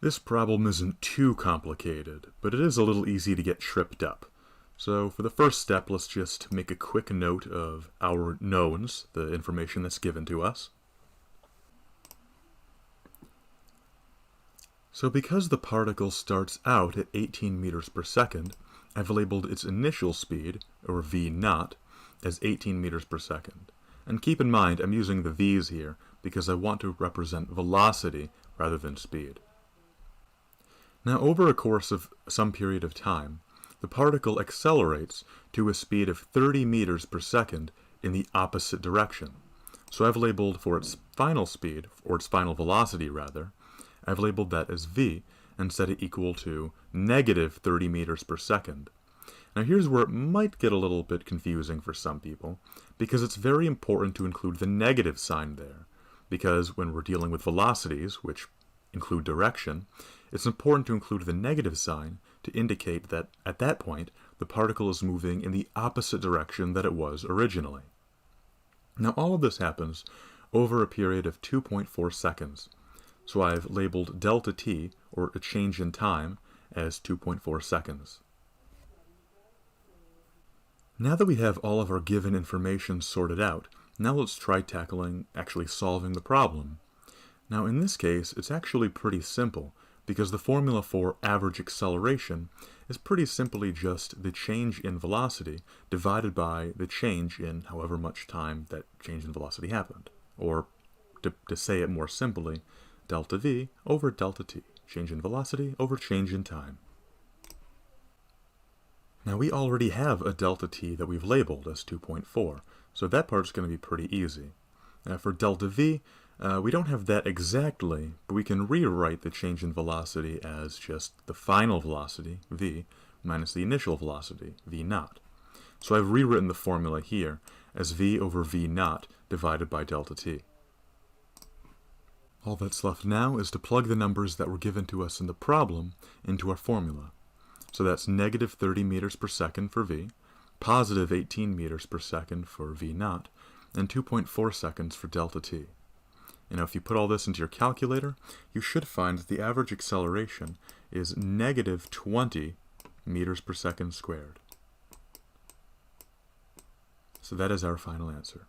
This problem isn't too complicated, but it is a little easy to get tripped up. So for the first step, let's just make a quick note of our knowns, the information that's given to us. So because the particle starts out at 18 meters per second, I've labeled its initial speed, or v naught, as 18 meters per second. And keep in mind, I'm using the v's here because I want to represent velocity rather than speed. Now, over a course of some period of time, the particle accelerates to a speed of 30 meters per second in the opposite direction. So I've labeled for its final speed, or its final velocity rather, I've labeled that as v and set it equal to negative 30 meters per second. Now here's where it might get a little bit confusing for some people, because it's very important to include the negative sign there, because when we're dealing with velocities, which include direction, it's important to include the negative sign to indicate that at that point the particle is moving in the opposite direction that it was originally. Now all of this happens over a period of 2.4 seconds. So I've labeled delta t, or a change in time, as 2.4 seconds. Now that we have all of our given information sorted out, now let's try actually solving the problem. Now in this case, it's actually pretty simple, because the formula for average acceleration is pretty simply just the change in velocity divided by the change in however much time that change in velocity happened. Or, to say it more simply, delta v over delta t, change in velocity over change in time. Now we already have a delta t that we've labeled as 2.4, so that part's going to be pretty easy. For delta v, we don't have that exactly, but we can rewrite the change in velocity as just the final velocity, v, minus the initial velocity, v naught. So I've rewritten the formula here as v over v naught divided by delta t. All that's left now is to plug the numbers that were given to us in the problem into our formula. So that's negative 30 meters per second for v, positive 18 meters per second for v naught, and 2.4 seconds for delta t. And now if you put all this into your calculator, you should find that the average acceleration is negative 20 meters per second squared. So that is our final answer.